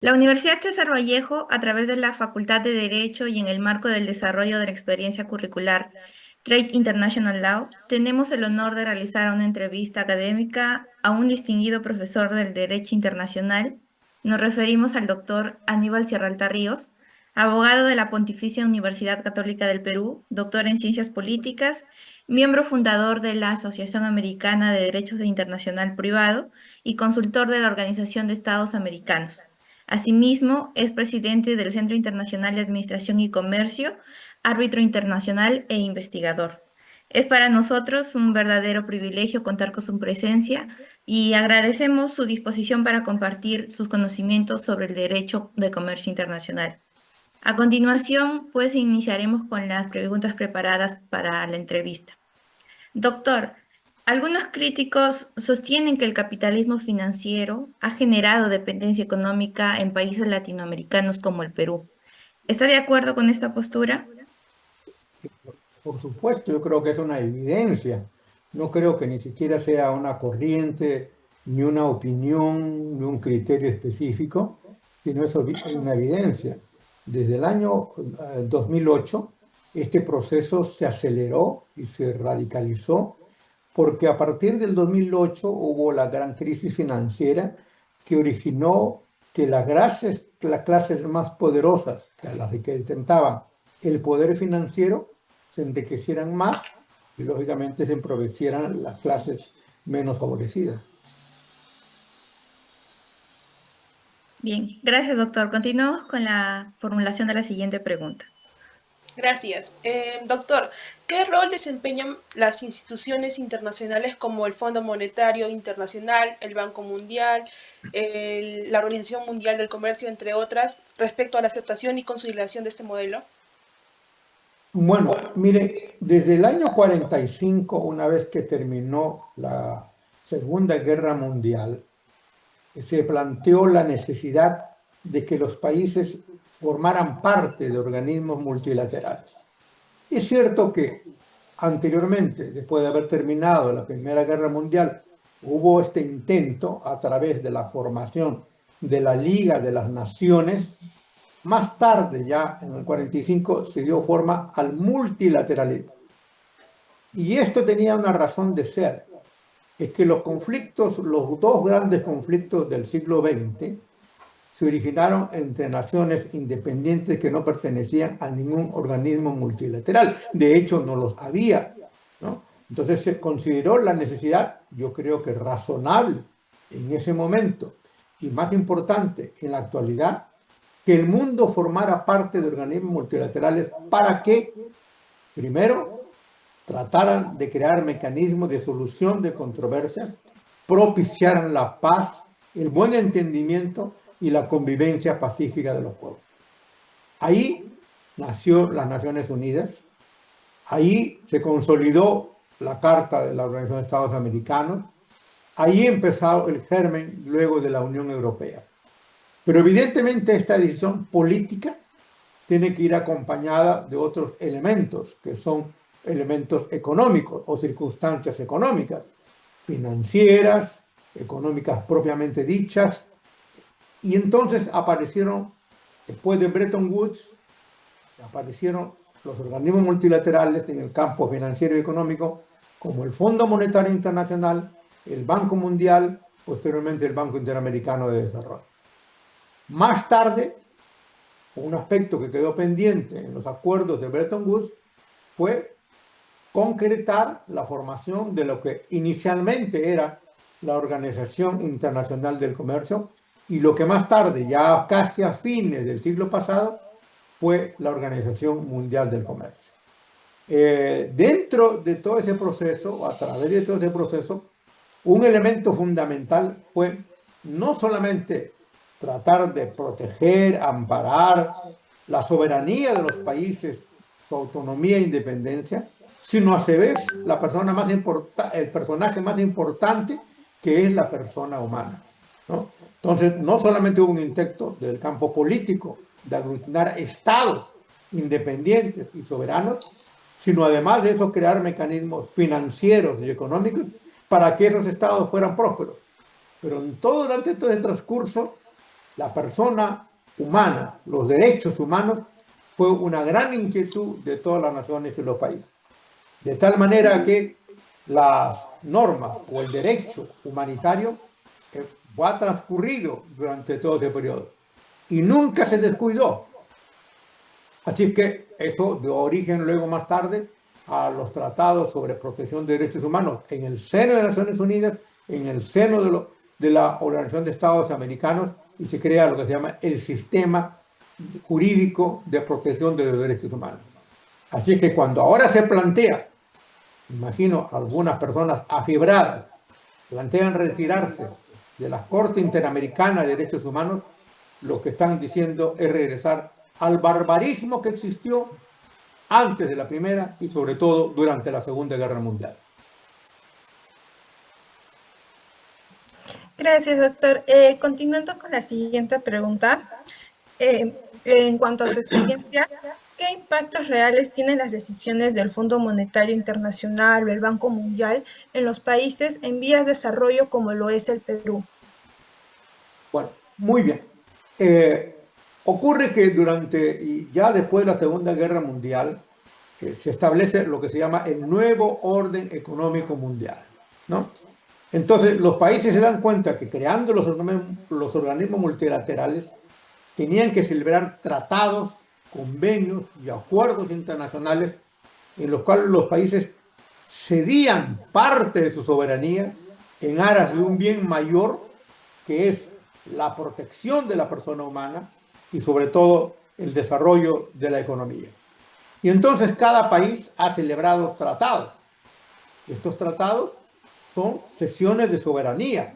La Universidad César Vallejo, a través de la Facultad de Derecho y en el marco del desarrollo de la experiencia curricular Trade International Law, tenemos el honor de realizar una entrevista académica a un distinguido profesor del Derecho Internacional. Nos referimos al doctor Aníbal Sierralta Ríos, abogado de la Pontificia Universidad Católica del Perú, doctor en Ciencias Políticas, miembro fundador de la Asociación Americana de Derechos Internacional Privado y consultor de la Organización de Estados Americanos. Asimismo, es presidente del Centro Internacional de Administración y Comercio, árbitro internacional e investigador. Es para nosotros un verdadero privilegio contar con su presencia y agradecemos su disposición para compartir sus conocimientos sobre el derecho de comercio internacional. A continuación, pues iniciaremos con las preguntas preparadas para la entrevista. Doctor, algunos críticos sostienen que el capitalismo financiero ha generado dependencia económica en países latinoamericanos como el Perú. ¿Está de acuerdo con esta postura? Por supuesto, yo creo que es una evidencia. No creo que ni siquiera sea una corriente, ni una opinión, ni un criterio específico, sino es una evidencia. Desde el año 2008, este proceso se aceleró y se radicalizó porque a partir del 2008 hubo la gran crisis financiera que originó que las clases más poderosas, que las que detentaban el poder financiero, se enriquecieran más y lógicamente se empobrecieran las clases menos favorecidas. Bien, gracias, doctor. Continuamos con la formulación de la siguiente pregunta. Gracias. Doctor, ¿qué rol desempeñan las instituciones internacionales como el Fondo Monetario Internacional, el Banco Mundial, la Organización Mundial del Comercio, entre otras, respecto a la aceptación y consolidación de este modelo? Bueno, mire, desde el año 45, una vez que terminó la Segunda Guerra Mundial, se planteó la necesidad de que los países formaran parte de organismos multilaterales. Es cierto que anteriormente, después de haber terminado la Primera Guerra Mundial, hubo este intento a través de la formación de la Liga de las Naciones. Más tarde, ya en el 45, se dio forma al multilateralismo. Y esto tenía una razón de ser, es que los conflictos, los dos grandes conflictos del siglo XX, se originaron entre naciones independientes que no pertenecían a ningún organismo multilateral. De hecho, no los había, ¿no? Entonces se consideró la necesidad, yo creo que razonable en ese momento, y más importante en la actualidad, que el mundo formara parte de organismos multilaterales para que, primero, trataran de crear mecanismos de solución de controversias, propiciaran la paz, el buen entendimiento y la convivencia pacífica de los pueblos. Ahí nació las Naciones Unidas, ahí se consolidó la Carta de la Organización de Estados Americanos, ahí empezó el germen luego de la Unión Europea. Pero evidentemente esta decisión política tiene que ir acompañada de otros elementos, que son elementos económicos o circunstancias económicas, financieras, económicas propiamente dichas. Y entonces aparecieron, después de Bretton Woods, aparecieron los organismos multilaterales en el campo financiero y económico, como el Fondo Monetario Internacional, el Banco Mundial, posteriormente el Banco Interamericano de Desarrollo. Más tarde, un aspecto que quedó pendiente en los acuerdos de Bretton Woods fue concretar la formación de lo que inicialmente era la Organización Internacional del Comercio y lo que más tarde, ya casi a fines del siglo pasado, fue la Organización Mundial del Comercio. Dentro de todo ese proceso, a través de todo ese proceso, un elemento fundamental fue no solamente tratar de proteger, amparar la soberanía de los países, su autonomía e independencia, sino a su vez el personaje más importante, que es la persona humana, ¿no? Entonces, no solamente hubo un intento del campo político de aglutinar estados independientes y soberanos, sino además de eso crear mecanismos financieros y económicos para que esos estados fueran prósperos. Pero durante todo ese transcurso la persona humana, los derechos humanos, fue una gran inquietud de todas las naciones y los países. De tal manera que las normas o el derecho humanitario ha transcurrido durante todo ese periodo y nunca se descuidó. Así que eso dio origen luego más tarde a los tratados sobre protección de derechos humanos en el seno de las Naciones Unidas, en el seno de la Organización de Estados Americanos, y se crea lo que se llama el sistema jurídico de protección de los derechos humanos. Así que cuando ahora se plantea, imagino algunas personas afibradas, plantean retirarse de la Corte Interamericana de Derechos Humanos, lo que están diciendo es regresar al barbarismo que existió antes de la Primera y sobre todo durante la Segunda Guerra Mundial. Gracias, doctor. Continuando con la siguiente pregunta, en cuanto a su experiencia, ¿qué impactos reales tienen las decisiones del Fondo Monetario Internacional o el Banco Mundial en los países en vías de desarrollo como lo es el Perú? Bueno, muy bien. Ocurre que durante y ya después de la Segunda Guerra Mundial se establece lo que se llama el nuevo orden económico mundial, ¿no? Entonces, los países se dan cuenta que creando los organismos multilaterales tenían que celebrar tratados, convenios y acuerdos internacionales en los cuales los países cedían parte de su soberanía en aras de un bien mayor, que es la protección de la persona humana y sobre todo el desarrollo de la economía. Y entonces cada país ha celebrado tratados. Estos tratados son cesiones de soberanía.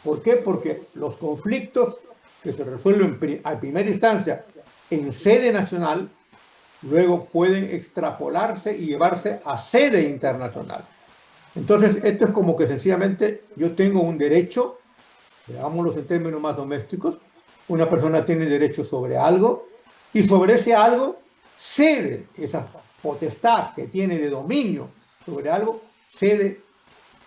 ¿Por qué? Porque los conflictos que se resuelven a primera instancia en sede nacional, luego pueden extrapolarse y llevarse a sede internacional. Entonces, esto es como que sencillamente yo tengo un derecho, veámoslo en términos más domésticos, una persona tiene derecho sobre algo y sobre ese algo cede esa potestad que tiene de dominio sobre algo, cede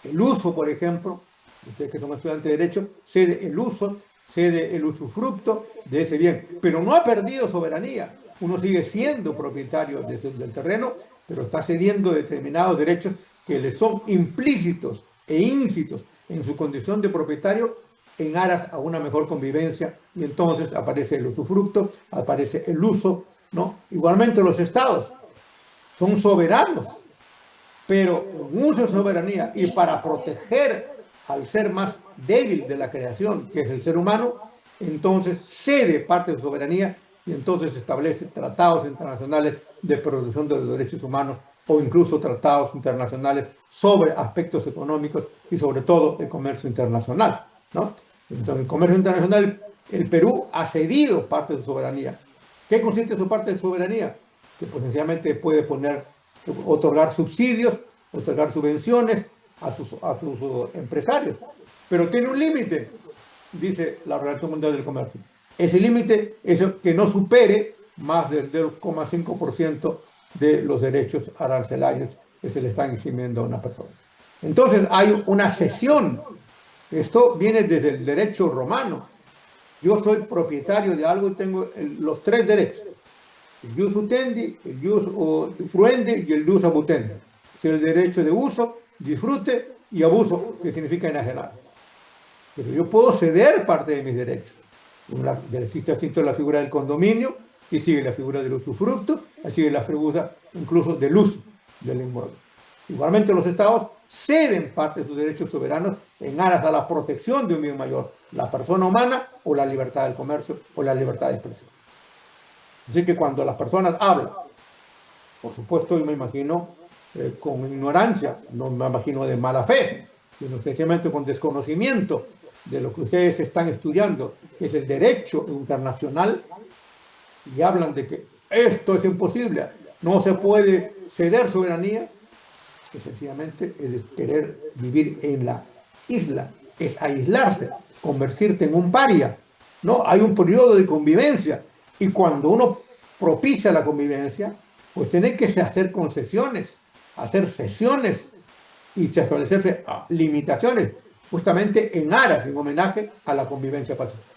el uso, por ejemplo, ustedes que son estudiantes de derecho, cede el uso, cede el usufructo de ese bien, pero no ha perdido soberanía. Uno sigue siendo propietario del terreno, pero está cediendo determinados derechos que le son implícitos e íncitos en su condición de propietario en aras a una mejor convivencia, y entonces aparece el usufructo, aparece el uso, ¿no? Igualmente los estados son soberanos, pero en uso de soberanía y para proteger al ser más débil de la creación, que es el ser humano, entonces cede parte de su soberanía y entonces establece tratados internacionales de protección de los derechos humanos o incluso tratados internacionales sobre aspectos económicos y sobre todo el comercio internacional, ¿no? Entonces, el comercio internacional, el Perú ha cedido parte de su soberanía. ¿Qué consiste su parte de soberanía? Que potencialmente puede otorgar subsidios, otorgar subvenciones a sus empresarios, pero tiene un límite, dice la Organización Mundial del Comercio. Ese límite es que no supere más del 0,5% de los derechos arancelarios que se le están eximiendo a una persona. Entonces hay una cesión. Esto viene desde el derecho romano. Yo soy propietario de algo y tengo los tres derechos: el jus utendi, el jus fruendi y el jus abutendi. Es el derecho de uso, disfrute y abuso, que significa enajenar. Pero yo puedo ceder parte de mis derechos. Existe así la figura del condominio, y sigue la figura del usufructo, y sigue la figura incluso del uso del inmueble. Igualmente los estados ceden parte de sus derechos soberanos en aras a la protección de un bien mayor, la persona humana o la libertad del comercio o la libertad de expresión. Así que cuando las personas hablan, por supuesto yo me imagino con ignorancia, no me imagino de mala fe, sino sencillamente con desconocimiento de lo que ustedes están estudiando, que es el derecho internacional, y hablan de que esto es imposible, no se puede ceder soberanía, que sencillamente es querer vivir en la isla, es aislarse, convertirte en un paria, ¿no? Hay un periodo de convivencia, y cuando uno propicia la convivencia, pues tiene que hacer concesiones, hacer cesiones y establecerse limitaciones, justamente en aras, en homenaje a la convivencia pacífica.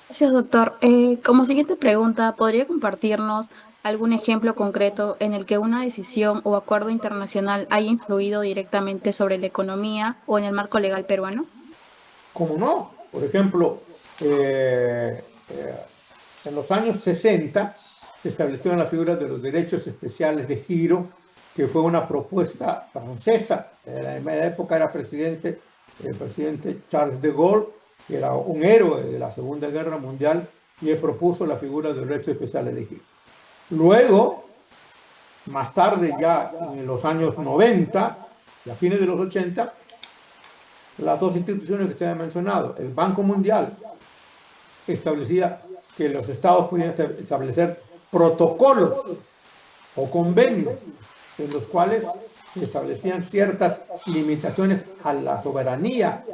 Gracias, doctor. Como siguiente pregunta, ¿podría compartirnos algún ejemplo concreto en el que una decisión o acuerdo internacional haya influido directamente sobre la economía o en el marco legal peruano? ¿Cómo no? Por ejemplo, en los años 60 se establecieron la figura de los derechos especiales de giro, que fue una propuesta francesa. En la época era el presidente Charles de Gaulle, que era un héroe de la Segunda Guerra Mundial, y él propuso la figura de los derechos especiales de giro. Luego, más tarde, ya en los años 90 y a fines de los 80, las dos instituciones que usted ha mencionado, el Banco Mundial establecía que los estados podían establecer protocolos o convenios en los cuales se establecían ciertas limitaciones a la soberanía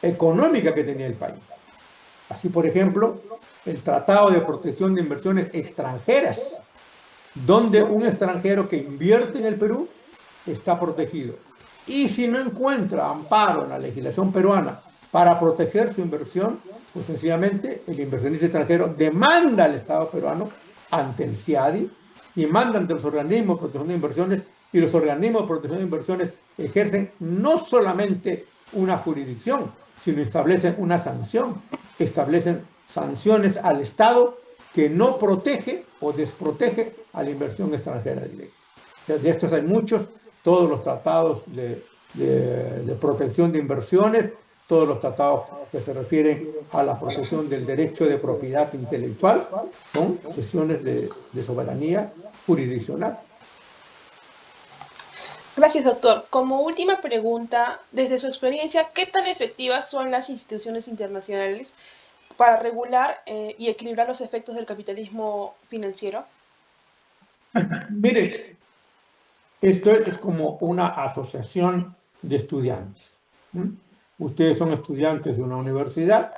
económica que tenía el país. Así, por ejemplo, el Tratado de Protección de Inversiones Extranjeras, donde un extranjero que invierte en el Perú está protegido. Y si no encuentra amparo en la legislación peruana para proteger su inversión, pues sencillamente el inversionista extranjero demanda al Estado peruano ante el CIADI y manda ante los organismos de protección de inversiones, y los organismos de protección de inversiones ejercen no solamente una jurisdicción, sino establecen una sanción, establecen sanciones al Estado que no protege o desprotege a la inversión extranjera directa. O sea, de estos hay muchos, todos los tratados de protección de inversiones, todos los tratados que se refieren a la protección del derecho de propiedad intelectual, son sesiones de soberanía jurisdiccional. Gracias, doctor. Como última pregunta, desde su experiencia, ¿qué tan efectivas son las instituciones internacionales para regular y equilibrar los efectos del capitalismo financiero? Mire, esto es como una asociación de estudiantes. Ustedes son estudiantes de una universidad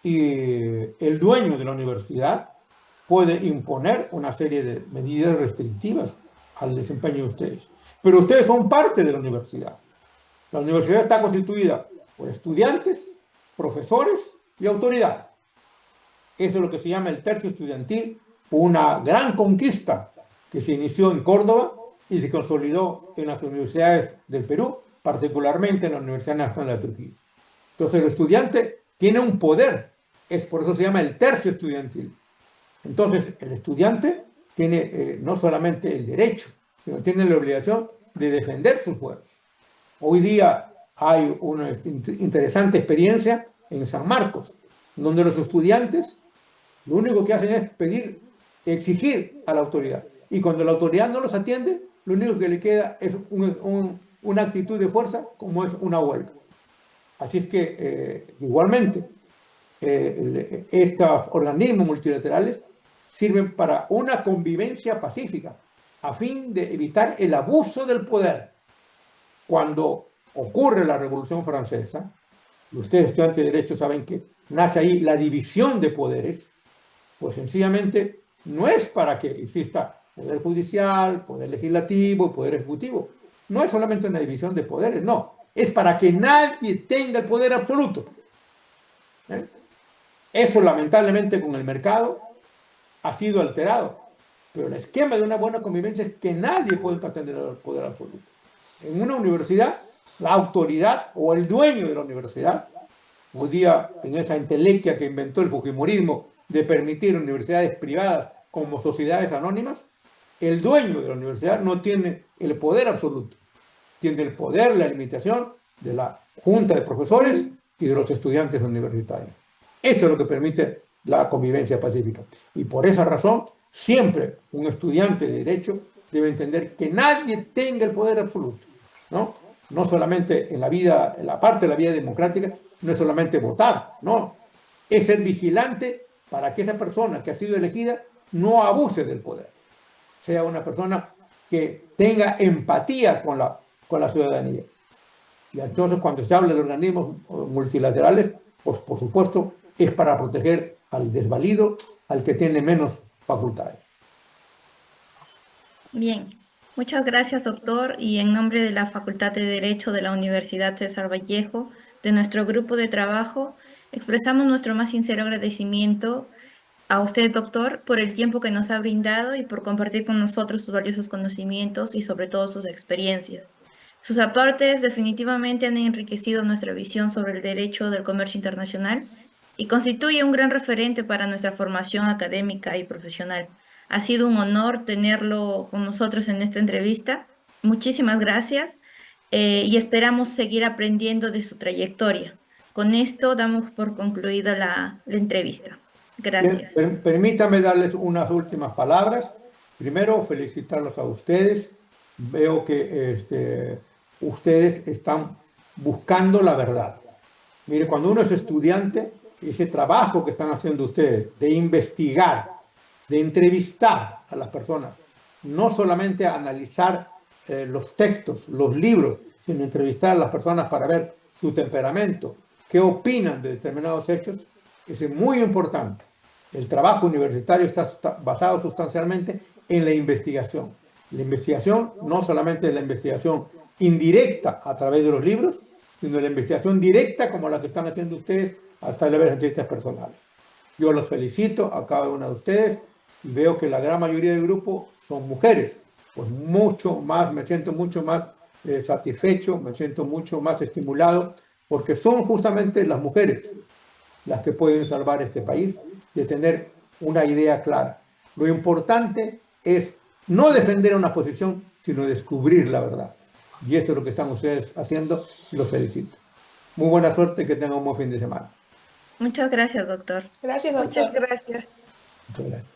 y el dueño de la universidad puede imponer una serie de medidas restrictivas al desempeño de ustedes. Pero ustedes son parte de la universidad. La universidad está constituida por estudiantes, profesores y autoridades. Eso es lo que se llama el tercio estudiantil, una gran conquista que se inició en Córdoba y se consolidó en las universidades del Perú, particularmente en la Universidad Nacional de Trujillo. Entonces el estudiante tiene un poder, es por eso se llama el tercio estudiantil. Entonces el estudiante tiene no solamente el derecho, sino tiene la obligación de defender sus fueros. Hoy día hay una interesante experiencia en San Marcos, donde los estudiantes lo único que hacen es pedir, exigir a la autoridad. Y cuando la autoridad no los atiende, lo único que le queda es una actitud de fuerza, como es una huelga. Así es que, igualmente, estos organismos multilaterales sirven para una convivencia pacífica, a fin de evitar el abuso del poder. Cuando ocurre la Revolución Francesa, ustedes estudiantes de Derecho saben que nace ahí la división de poderes, pues sencillamente no es para que exista poder judicial, poder legislativo y poder ejecutivo. No es solamente una división de poderes, no. Es para que nadie tenga el poder absoluto. Eso lamentablemente con el mercado ha sido alterado. Pero el esquema de una buena convivencia es que nadie puede tener el poder absoluto. En una universidad, la autoridad o el dueño de la universidad, hoy día en esa entelequia que inventó el fujimorismo de permitir universidades privadas como sociedades anónimas, el dueño de la universidad no tiene el poder absoluto, tiene el poder, la limitación de la junta de profesores y de los estudiantes universitarios. Esto es lo que permite la convivencia pacífica. Y por esa razón, siempre un estudiante de Derecho debe entender que nadie tenga el poder absoluto, ¿no? No solamente en la vida, en la parte de la vida democrática, no es solamente votar, no, es ser vigilante para que esa persona que ha sido elegida no abuse del poder, sea una persona que tenga empatía con la ciudadanía. Y entonces cuando se habla de organismos multilaterales, pues por supuesto es para proteger al desvalido, al que tiene menos facultades. Bien, muchas gracias, doctor, y en nombre de la Facultad de Derecho de la Universidad César Vallejo, de nuestro grupo de trabajo, Expresamos nuestro más sincero agradecimiento a usted, doctor, por el tiempo que nos ha brindado y por compartir con nosotros sus valiosos conocimientos y sobre todo sus experiencias. Sus aportes definitivamente han enriquecido nuestra visión sobre el derecho del comercio internacional y constituye un gran referente para nuestra formación académica y profesional. Ha sido un honor tenerlo con nosotros en esta entrevista. Muchísimas gracias, y esperamos seguir aprendiendo de su trayectoria. Con esto damos por concluida la entrevista. Bien, Gracias. permítame darles unas últimas palabras. Primero, felicitarlos a ustedes. Veo que ustedes están buscando la verdad. Mire, cuando uno es estudiante, ese trabajo que están haciendo ustedes de investigar, de entrevistar a las personas, no solamente analizar los textos, los libros, sino entrevistar a las personas para ver su temperamento, qué opinan de determinados hechos, es muy importante. El trabajo universitario está basado sustancialmente en la investigación. La investigación no solamente es la investigación indirecta a través de los libros, sino la investigación directa como la que están haciendo ustedes a través de las entrevistas personales. Yo los felicito a cada una de ustedes y veo que la gran mayoría del grupo son mujeres. Pues mucho más, me siento mucho más satisfecho, me siento mucho más estimulado, porque son justamente las mujeres las que pueden salvar este país, de tener una idea clara. Lo importante es no defender una posición, sino descubrir la verdad. Y esto es lo que están ustedes haciendo y los felicito. Muy buena suerte, que tengan un buen fin de semana. Muchas gracias, doctor. Gracias, Muchas doctor. gracias. Muchas gracias.